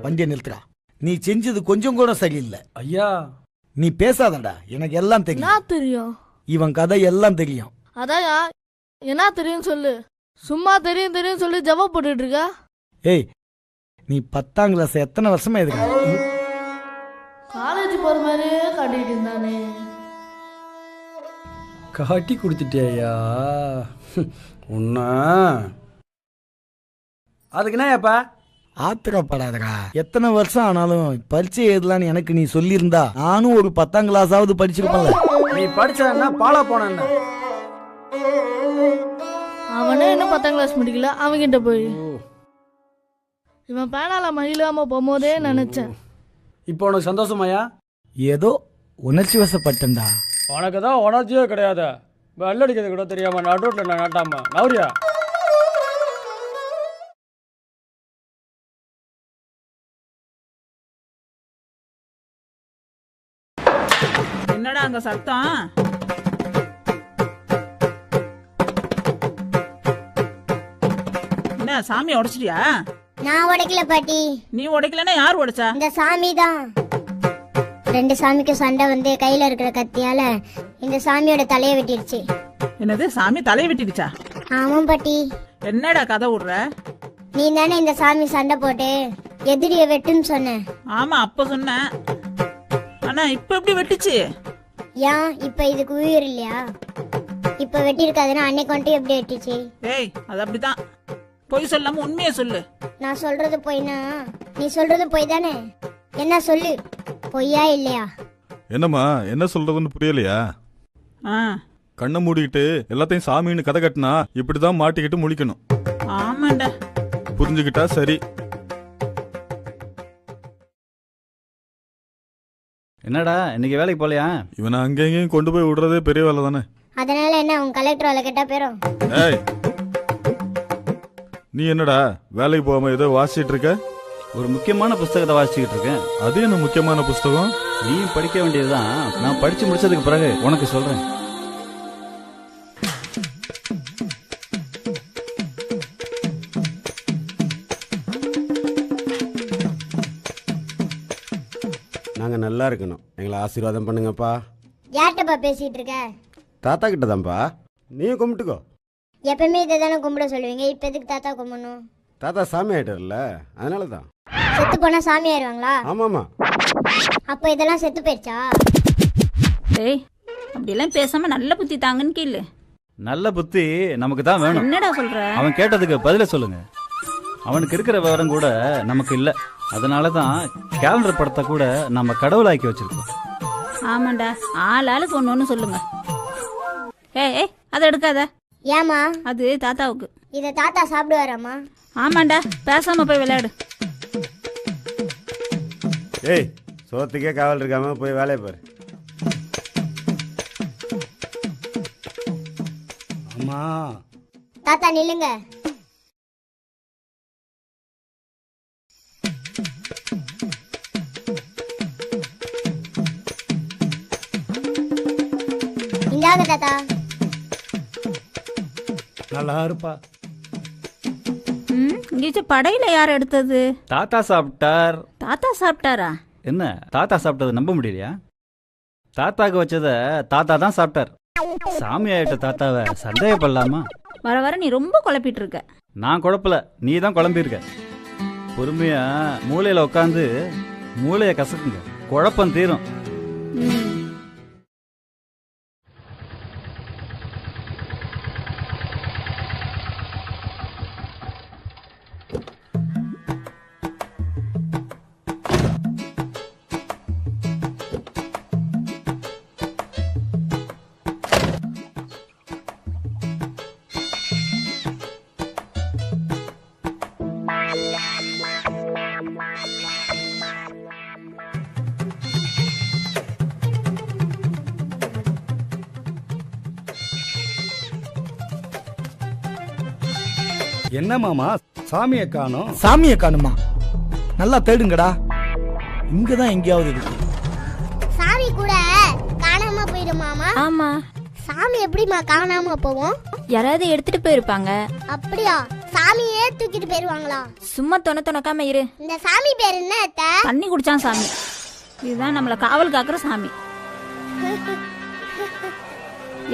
வண்டியை நிறுத்துறா. நீ செஞ்சது கொஞ்சம் கூட சரியில்லை. ஐயா, நீ பேசாதடா, எனக்கு எல்லாம் தெரியும். என்ன தெரியும்? இவன் கதை எல்லாம் தெரியும். அதாயா, என்ன தெரியும் சொல்லு. சும்மா தெரியும் தெரியும் சொல்லி ஜவாப் போட்டுட்டு இருக்க. ஏய், நீ 10ஆம் கிளாஸ் எத்தனை வருஷமா எதுக்கு காலேஜ் போற மாதிரியே காட்டிட்டு இருந்தானே. காட்டி கொடுத்துட்டியா உன்ன? அதுக்கு என்னப்பா? ஆத்திரப்படாதடா. எத்தனை வருஷம் ஆனாலும் பரீட்சை எழுதலான்னு எனக்கு நீ சொல்லியிருந்தா நானும் ஒரு 10ஆம் கிளாஸாவது படிச்சிருப்பேன்ல. நீ படிச்சா பாலா போன. அவனே இன்னும் 10ஆம் கிளாஸ் முடிக்கல, அவங்கிட்ட போய் இவன் பேனால மயிலாம போகும்போதே நினைச்சேன். இப்போ உனக்கு சந்தோஷமாயா? ஏதோ உணர்ச்சி வசப்பட்டேன்டா. உனக்கு தான் உணர்ச்சியே கிடையாது. வெள்ளடிக்கிறது கூட தெரியாம நடுரோட்ல நான் நாட்டாம நவரியா? என்னடா அங்க சத்தம்? என்ன சாமியை உடைச்சிட்டியா? நான் உடைக்கல பாட்டி. நீ உடைக்கலன்னா யார் உடைச்சா? இந்த சாமி தான். 2 சாமிக்கு சண்டை வந்து கையில இருக்கிற கத்தியால இந்த சாமியோட தலையை வெட்டிடுச்சு. என்னது, சாமி தலையை வெட்டிடுச்சா? ஆமாம் பாட்டி. என்னடா கதை விடுற? நீ தானே இந்த சாமி சண்டை போட்டு எதிரிய வெட்டுன்னு சொன்ன. ஆமா, அப்ப சொன்னேன். ஆனா இப்ப எப்படி வெட்டுச்சு? ஏன் இப்ப இதுக்கு உயிர் இல்லையா? இப்ப வெட்டிருக்காதுன்னா அன்னைக்கு வந்துட்டு எப்படி வெட்டிச்சு? ஏய், அது அப்படிதான். பொய் சொல்லாம உண்மையை சொல்லு. நான் சொல்றது பொய்னா நீ சொல்றது பொய் தானே? என்ன சொல்லு, பொய்யா இல்லையா? என்னம்மா, என்ன சொல்றதுன்னு புரியலையா? கண்ணை மூடிக்கிட்டு எல்லாத்தையும் சாமின்னு கதை கட்டினா இப்படிதான் மாட்டிக்கிட்டு முழிக்கணும். ஆமாண்டா, புரிஞ்சுக்கிட்டா சரி. என்னடா இன்னைக்கு வேலைக்கு போலையா? இவனை அங்கேயும் கொண்டு போய் விடுறதே பெரிய வேலை தானே. அதனால என்ன, உன் கலெக்டர் வேலை கேட்டா போயிரும். ஏய், நீ என்னடா வேலைக்கு போகாம ஏதோ வாசிச்சிட்டு இருக்க? ஒரு முக்கியமான புஸ்தகத்தை வாசிச்சுக்கிட்டு இருக்கேன். அது என்ன முக்கியமான புஸ்தகம்? நீயும் படிக்க வேண்டியதுதான். நான் படிச்சு முடிச்சதுக்கு பிறகு உனக்கு சொல்றேன். நாங்க நல்லா இருக்கணும், எங்களை ஆசீர்வாதம் பண்ணுங்கப்பா. யார்கிட்டப்பா பேசிட்டு இருக்க? தாத்தா கிட்ட தான்ப்பா. நீயும் கும்பிட்டுக்கோ. எப்பவுமே இதை தானே கும்பிட சொல்லுவீங்க, இப்ப எதுக்கு தாத்தா கும்பிடணும்? தாத்தா சாமி ஆயிட்டார்ல, அதனால தான். செத்து போனா சாமி ஆயிடுவாங்களா? ஆமாமா. அப்ப இதெல்லாம் செத்து போயிடுச்சா? டேய், அப்படியெல்லாம் பேசாம நல்ல புத்தி தாங்கன்னு கேளு. நல்ல புத்தி நமக்கு தான் வேணும். என்னடா சொல்ற? அவன் கேட்டதுக்கு பதில சொல்லுங்க. அவனுக்கு இருக்கிற விவரம் கூட நமக்கு இல்ல. அதனாலதான் கேலண்டர் படத்தை கூட நம்ம கடவுளாக்கி வச்சிருக்கோம். ஆமாண்டா, ஆளுக்கு ஒண்ணு சொல்லுங்க. ஏய், அதை எடுக்காத. ஏமா? அது தாத்தாவுக்கு. இத தாத்தா சாப்பிடுவாராமா? ஆமாண்டா, பேசாம போய் விளையாடு. ஏய், சோத்துக்கே காவல் இருக்காம போய் வேலையை பாரு. அம்மா, தாத்தா நில்லுங்க. இந்தாங்க தாத்தா. நல்லா இருப்பா. இங்க படையில யார் எடுத்தது? தாத்தா சாப்பிட்டார். தாத்தா சாப்பிட்டாரா? என்ன, தாத்தா சாப்பிட்டது நம்ப முடியலையா? தாத்தாக்கு வச்சத தாத்தா தான் சாப்பிட்டார். சாமி ஆயிட்ட தாத்தாவை சந்தேகப்படலாமா? வர வர நீ ரொம்ப குழப்பிட்டு இருக்க. நான் குழப்பல, நீ தான் குழம்பியிருக்க. பொறுமையா மூளையில உட்காந்து மூளையை கசக்குங்க, குழப்பம் தீரும். என்ன மாமா சாமியை காணோம்? சாமியை காணுமா? நல்லா தேடுங்கடா, இங்கதான் எங்கேயாவது இருக்கு. சாமி கூட காணாம போயிடுமாமா? ஆமா. சாமி எப்படிமா காணாம போவோம்? யாராவது எடுத்துட்டு போயிருப்பாங்க. அப்படியா? சாமியே தூக்கிட்டு போயிருவாங்களா? சும்மா தொணக்காம இரு. இந்த சாமி பேர் என்ன அத்தை? தண்ணி குடிச்சான் சாமி. இதுதான் நம்மள காவல் காக்குற சாமி.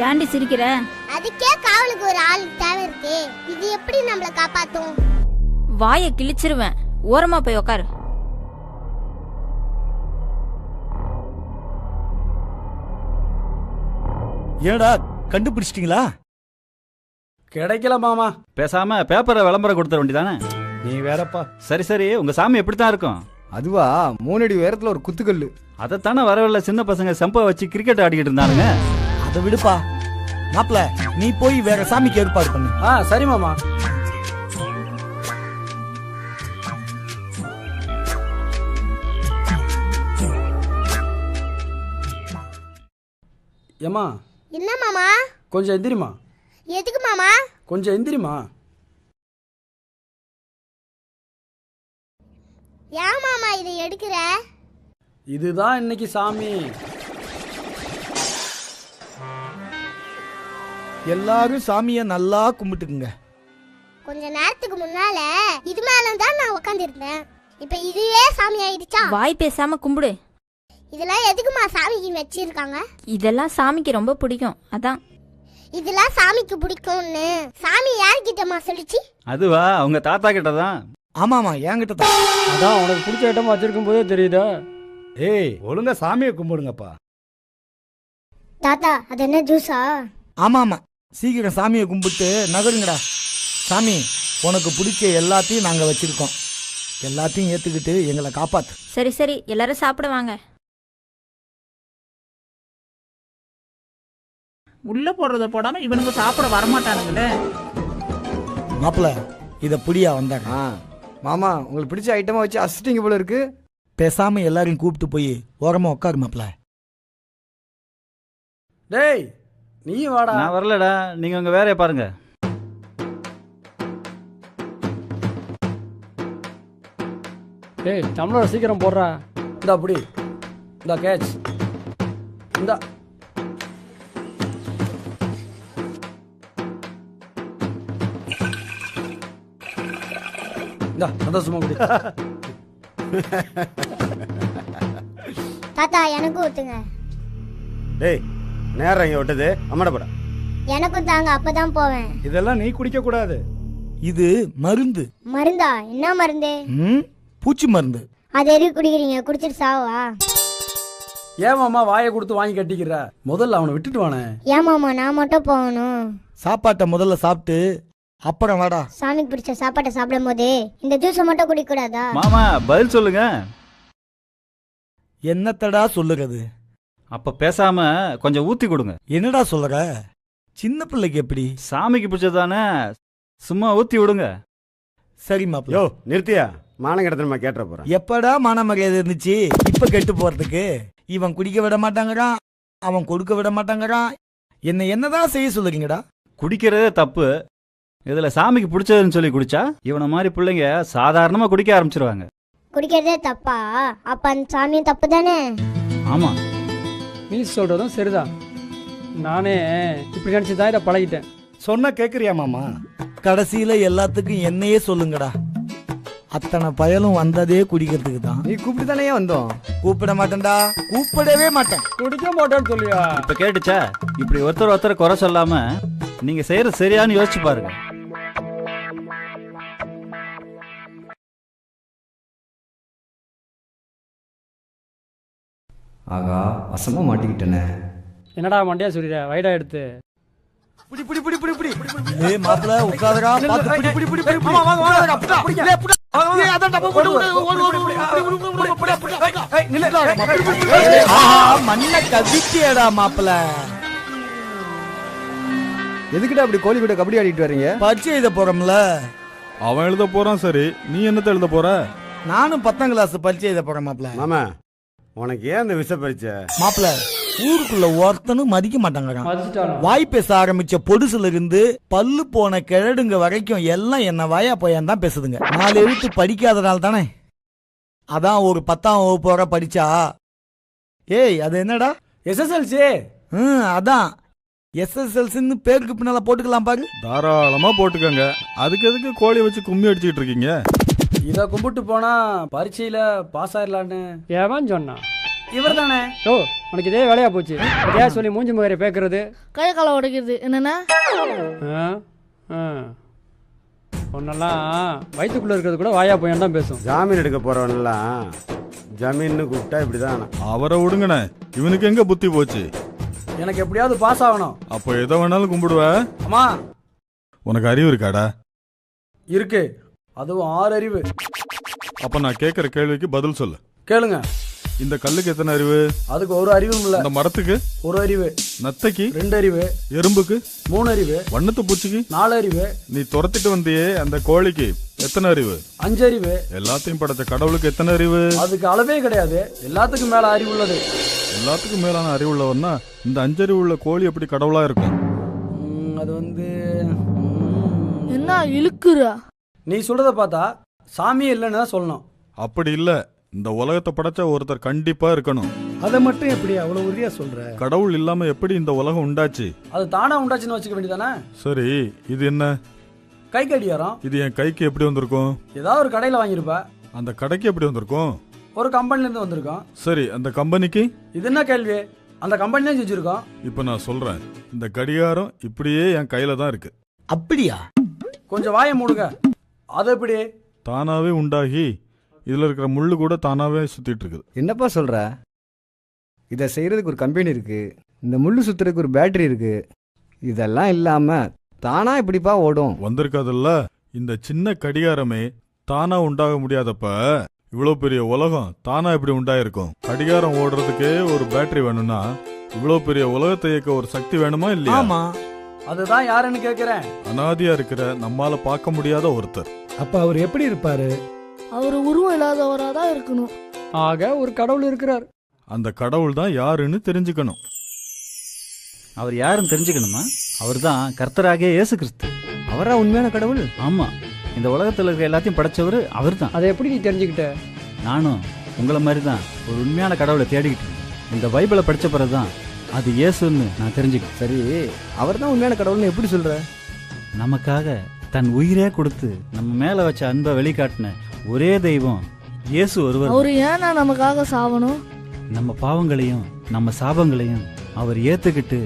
ஏண்டி சிரிக்கிற? அதுக்கே காவலுக்கு ஒரு ஆள் தேவை இருக்கு. இது எப்படி நம்மள காப்பாத்தும்? வாயை கிழிச்சிருவேன். ஓரமா போய் உட்காரு. ஏடா கண்டுபிடிச்சிட்டீங்களா? கிடைக்கல மாமா. பேசாம பேப்பரை விளம்பரம் கொடுத்துட வேண்டியதானே? நீ வேறப்பா. சரி, உங்க சாமி எப்படித்தான் இருக்கும்? அதுவா 3 அடி உயரத்துல ஒரு குத்துக்கல்லு. அதைத்தானே வரவில்ல சின்ன பசங்க செம்ப வச்சு கிரிக்கெட் ஆடிக்கிட்டு இருந்தானுங்க. அதை விடுப்பா மாப்ள, நீ போய் வேற சாமிக்கு ஏற்பாடு பண்ணு. சரி மாமா. ஏமா என்ன மாமா? கொஞ்சம் எந்திரிமா. எதுக்கு மாமா? கொஞ்சம் எந்திரிமா. ஏன் மாமா இதை எடுக்கிற? இதுதான் இன்னைக்கு சாமி. எல்லாரும் சாமிய நல்லா கும்பிட்டுக்குங்க. கொஞ்ச நேரத்துக்கு முன்னால இது மேலதான் நான் உட்கார்ந்திருந்தேன். இப்ப இதுவே சாமி ஆயிடுச்சா? வாய் பேசாம கும்பிடு. இதெல்லாம் எதுக்குமா சாமிக்கு வச்சிருக்காங்க? இதெல்லாம் சாமிக்கு ரொம்ப பிடிக்கும், அதான். இதெல்லாம் சாமிக்கு பிடிக்கும்னு சாமி யார்கிட்டமா சொல்லிச்சு? அதுவா அவங்க தாத்தா கிட்டதான். ஆமாமா, என்கிட்ட தான். அதான் உனக்கு பிடிச்ச ஐட்டமா வச்சிருக்கும் போதே தெரியுதா? ஏய், ஒழுங்கா சாமியை கும்பிடுங்கப்பா. தாத்தா, அது என்ன ஜூஸா? ஆமாமா, சீக்கிரம் சாமியை கும்பிட்டு நகருங்கடா. சாமி, உனக்கு பிடிச்ச எல்லாத்தையும் நாங்க வச்சிருக்கோம். எல்லாத்தையும் ஏத்துக்கிட்டு எங்களை காப்பாத்து. சரி, எல்லாரும் சாப்பிட வாங்க. உள்ள போடுறத போடாம இவனுக்கு சாப்பிட வரமாட்டானுங்களே. மாப்பிள, இத புடியா வந்தாங்க. மாமா, உங்களுக்கு பிடிச்ச ஐட்டமா வச்சு அசிட்டிங்க போல இருக்கு. பேசாம எல்லாரையும் கூப்பிட்டு போய் ஓரமா உட்காரு மாப்பிள. டேய், நீ வாடா. நான் வரலடா, நீங்க உங்க வேலையை பாருங்க. டேய், தமிழோட சீக்கிரம் போடுறா. இந்த அப்படி இந்த கேட்ச் இந்த சந்தோஷமா குடி. தாத்தா, எனக்கு ஊத்துங்க. டேய், நேரம் இங்க விட்டது அம்மாடப்படா. எனக்கும் தாங்க, அப்பதான் போவேன். இதெல்லாம் நீ குடிக்க கூடாது. இது மருந்து. மருந்தா? என்ன மருந்து? பூச்சி மருந்து. அது எதுக்கு குடிக்கிறீங்க? குடிச்சிட்டு சாவா? ஏன் மாமா வாயை கொடுத்து வாங்கி கட்டிக்கிற? முதல்ல அவனை விட்டுட்டு வானே. ஏன் மாமா நான் மட்டும் போகணும்? சாப்பாட்டை முதல்ல சாப்பிட்டு அப்புறம் வாடா. சாமிக்கு பிடிச்ச சாப்பாட்டை சாப்பிடும் போது இந்த ஜூஸை மட்டும் குடிக்க கூடாதா? மாமா, பதில் சொல்லுங்க. என்னத்தடா சொல்லுறது? அப்ப பேசாம கொஞ்சம் ஊத்தி கொடுங்க. என்னடா சொல்லுற? சின்ன பிள்ளைக்கு எப்படி? சாமிக்கு பிடிச்சதானே, சும்மா ஊத்தி விடுங்க. சரி மாப்பிள்ள. யோ, நிறுத்தியா? மானம் கிடத்தனமா கேட்டுற போறேன். எப்படா மான மரியாதை இருந்துச்சு இப்ப கெட்டு போறதுக்கு? இவன் குடிக்க விட மாட்டாங்கறான், அவன் கொடுக்க விட மாட்டாங்கறான். என்னதான் செய்ய சொல்லுறீங்கடா? குடிக்கிறதே தப்பு. இதுல சாமிக்கு பிடிச்சதுன்னு சொல்லி குடிச்சா இவனை மாதிரி பிள்ளைங்க சாதாரணமா குடிக்க ஆரம்பிச்சிருவாங்க. குடிக்கிறதே தப்பா? அப்ப அந்த சாமியும் தப்பு தானே? ஆமா, நீ சொல்றதும் சரிதான். நானே இப்படி நினைச்சுதான் இதை பழகிட்டேன். சொன்ன கேக்குறியா மாமா? கடைசியில எல்லாத்துக்கும் என்னையே சொல்லுங்கடா. அத்தனை பயலும் வந்ததே குடிக்கிறதுக்கு தான். நீ கூப்பிட்டு தானே வந்தோம். கூப்பிட மாட்டேன்டா, கூப்பிடவே மாட்டேன். குடிக்க மாட்டேன்னு சொல்லியா? இப்ப கேட்டுச்சா? இப்படி ஒருத்தர் குறை சொல்லாம நீங்க செய்யறது சரியான்னு யோசிச்சு பாருங்க. ஆகா, வசமா மாட்டிக்கிட்டேனே. என்னடா மண்டியா சொல்லிடுற வைடா எடுத்து. ஏய் மாப்ள உட்காருடா, பாத்து பிடி. ஆமா வாங்க வாங்க, அப்படா. ஏய் புடா. ஏய் அதான் டப்ப போடு. ஏய் நில்லுடா மாப்ள. ஆஹா, மண்ண கவிச்சியடா மாப்ள. எதுக்குடா அப்படி கோழி கூட கபடி ஆடிட்டு வரீங்க? பரிச்சை எழுத போறோம்ல. அவன் எழுத போறான், சரி நீ என்னத்த எழுத போற? நானும் 10ஆம் கிளாஸ் பரிச்சை எழுத போறேன் மாப்ள. மாமா உனக்கு ஏன் இந்த விஷ பரிச்சை? மாப்ள ஊருக்குள்ள ஒருத்தனும் மதிக்க மாட்டாங்க. மதிச்சிட்டாலும் வாய் பேச ஆரம்பிச்ச பொடுசுல இருந்து பல்லு போன கிழடுங்க வரைக்கும் எல்லாம் என்ன வாயா போயான் தான் பேசுதுங்க. 4 எழுத்து படிக்காதனால தானே. அதான் ஒரு 10ஆம் வகுப்பு வரை படிச்சா. ஏய் அது என்னடா? எஸ்எஸ்எல்சி. அதான் எஸ்எஸ்எல்சின்னு பேருக்கு பின்னால போட்டுக்கலாம் பாரு. தாராளமா போட்டுக்கங்க. அதுக்கு எதுக்கு கோழி வச்சு கும்மி அடிச்சுட்டு இருக்கீங்க? இத கும்பிட்டு போனா பரீட்சையில பாஸ் ஆயிடலான்னு ஏன் சொன்னான்? இவர் தானே. ஓ, உனக்கு இதே வேலையா போச்சு. இதே சொல்லி மூஞ்சி முகரை பேக்குறது, கை காலை உடைக்கிறது என்னன்னா? ஒன்னெல்லாம் வயிற்றுக்குள்ள இருக்கிறது கூட வாயா போயான்னு தான் பேசும். ஜாமீன் எடுக்க போறவனெல்லாம் ஜமீன்னு கூப்பிட்டா இப்படிதான். அவரை விடுங்கண்ணே, இவனுக்கு எங்க புத்தி போச்சு? எனக்கு எப்படியாவது பாஸ் ஆகணும். அப்போ எதை வேணாலும் கும்பிடுவ? அம்மா உனக்கு அறிவு இருக்காடா? இருக்கு, அதுவும் 6 அறிவு. அப்ப நான் கேட்கிற கேள்விக்கு பதில் சொல்லு. கேளுங்க. இந்த கல்லுக்கு எத்தனை அறிவு? அதுக்கு ஒரு அறிவும் இல்ல. இந்த மரத்துக்கு 1 அறிவு. நத்தைக்கு 2 அறிவு. எறும்புக்கு 3 அறிவு. வண்ணத்து பூச்சிக்கு 4 அறிவு. நீ துரத்திட்டு வந்தியே அந்த கோழிக்கு எத்தனை அறிவு? 5 அறிவு. எல்லாத்தையும் படைச்ச கடவுளுக்கு எத்தனை அறிவு? அதுக்கு அளவே கிடையாது, எல்லாத்துக்கும் மேல அறிவு உள்ளது. எல்லாத்துக்கும் மேலான அறிவு உள்ளவன்னா இந்த 5 அறிவு உள்ள கோழி எப்படி கடவுளா இருக்கும்? அது வந்து என்ன இழுக்குறா? நீ சொல்றத பார்த்தா சாமியே இல்லைன்னு தான் சொல்லணும். அப்படி இல்ல, இந்த உலகத்தை படைச்ச ஒருத்தர் கண்டிப்பா இருக்கணும். அதை மட்டும் எப்படி அவ்வளவு உறுதியா சொல்ற? கடவுள் இல்லாம எப்படி இந்த உலகம் உண்டாச்சு? அது தானா உண்டாச்சுன்னு வச்சுக்க வேண்டியதானே. சரி, இது என்ன? கை கடிகாரம். இது என் கைக்கு எப்படி வந்திருக்கும்? ஏதாவது ஒரு கடையில வாங்கியிருப்ப. அந்த கடைக்கு எப்படி வந்திருக்கும்? ஒரு கம்பெனில இருந்து வந்திருக்கோம். சரி, அந்த கம்பெனிக்கு? இது என்ன கேள்வி? அந்த கம்பெனி தான் செஞ்சிருக்கோம். இப்ப நான் சொல்றேன், இந்த கடிகாரம் இப்படியே என் கையில தான் இருக்கு. அப்படியா? கொஞ்சம் வாயை மூடுங்க. அது எப்படி? தானாவே உண்டாகி இதுல இருக்கிற முள்ளு கூட தானாவே சுத்திட்டு இருக்குது. என்னப்பா சொல்ற? இதை செய்யறதுக்கு ஒரு கம்பெனி இருக்கு, இந்த முள்ளு சுத்துறதுக்கு ஒரு பேட்டரி இருக்கு. இதெல்லாம் இல்லாம தானா இப்படிப்பா ஓடும்? வந்திருக்காதுல்ல. இந்த சின்ன கடிகாரமே தானா உண்டாக முடியாதப்ப இவ்வளவு பெரிய உலகம் தானா இப்படி உண்டாயிருக்கும்? கடிகாரம் ஓடுறதுக்கே ஒரு பேட்டரி வேணும்னா இவ்வளவு பெரிய உலகத்தை இயக்க ஒரு சக்தி வேணுமா இல்லையா? ஆமா. அதுதான் யாருன்னு கேக்குறேன். அனாதியா இருக்கிற நம்மால பார்க்க முடியாத ஒருத்தர். அப்ப அவர் எப்படி இருப்பாரு? அவர் உருவம் இல்லாதவரா தான் இருக்கணும். ஆக ஒரு கடவுள் இருக்கிறார். அந்த கடவுள் தான் யாருன்னு தெரிஞ்சுக்கணும். அவர் யாருன்னு தெரிஞ்சுக்கணுமா? அவர் தான் கர்த்தராகிய இயேசு கிறிஸ்து. அவரா உண்மையான கடவுள்? ஆமா, இந்த உலகத்தில் இருக்க எல்லாத்தையும் படைச்சவர் அவர் தான். அதை எப்படி நீ தெரிஞ்சுக்கிட்ட? நானும் உங்களை மாதிரி தான் ஒரு உண்மையான கடவுளை தேடிக்கிட்டு இருந்தேன். இந்த பைபிளை படிச்ச பிறகுதான் அது இயேசுன்னு நான் தெரிஞ்சுக்கிட்டேன். சரி, அவர் தான் உண்மையான கடவுள்னு எப்படி சொல்ற? நமக்காக தன் உயிரே கொடுத்து நம்ம மேல வச்ச அன்பை வெளிக்காட்டின ஒரே தெய்வம் இயேசு ஒருவர். அவரு ஏன்னா நமக்காக சாவணும்? நம்ம பாவங்களையும் நம்ம சாபங்களையும் அவர் ஏத்துக்கிட்டு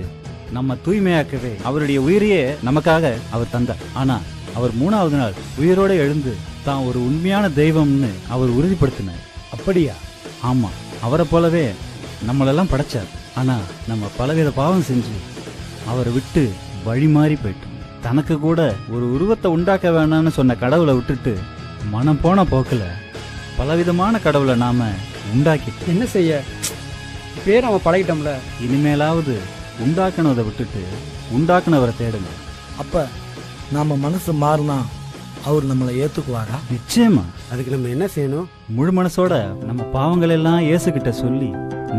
நம்ம தூய்மையாக்கவே அவருடைய உயிரையே நமக்காக அவர் தந்தார். ஆனா அவர் 3ஆவது நாள் உயிரோட எழுந்து தான் ஒரு உண்மையான தெய்வம்னு அவர் உறுதிப்படுத்தினார். அப்படியா? ஆமா, அவரை போலவே நம்மளெல்லாம் படைச்சார். ஆனா நம்ம பலவித பாவம் செஞ்சு அவரை விட்டு வழி மாறி போயிட்டோம். தனக்கு கூட ஒரு உருவத்தை உண்டாக்க வேணாம்னு சொன்ன கடவுளை விட்டுட்டு மனம் போன போக்குல பலவிதமான கடவுளை நாம உண்டாக்கி என்ன செய்ய? பேர் நம்ம பழகிட்டோம்ல. இனிமேலாவது உண்டாக்குனதை விட்டுட்டு உண்டாக்குனவரை தேடுங்க. அப்ப நாம மனசு மாறினா அவர் நம்மளை ஏத்துக்குவாரா? நிச்சயமா. அதுக்கு நம்ம என்ன செய்யணும்? முழு மனசோட நம்ம பாவங்கள் எல்லாம் இயேசுகிட்ட சொல்லி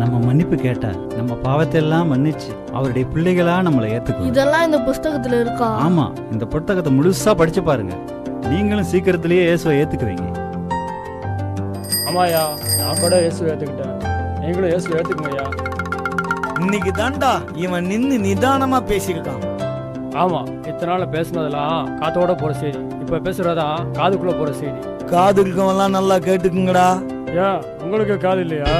நம்ம மன்னிப்பு கேட்டா நம்ம பாவத்தை எல்லாம் மன்னிச்சு அவருடைய பிள்ளைகளா நம்மளை ஏத்துக்குவோம். இதெல்லாம் இந்த புஸ்தகத்துல இருக்கா? ஆமா, இந்த புத்தகத்தை முழுசா படிச்சு பாருங்க. நீங்களும் சீக்கிரத்திலேயே இயேசுவை ஏத்துக்குவீங்க. ஆமாயா, நான் கூட இயேசு ஏத்துக்கிட்டேன். நீங்களும் இயேசு ஏத்துக்குங்கய்யா. இன்னைக்கு தாண்டா இவன் நின்னு நிதானமா பேசியிருக்கான். ஆமா, இத்தனை நாள் பேசுனதெல்லாம் காத்தோட போற செய்தி, இப்ப பேசுறதான் காதுக்குள்ள போற செய்தி. காது இருக்கவெல்லாம் நல்லா கேட்டுக்குங்கடா. ஏன் உங்களுக்கு காது இல்லையா?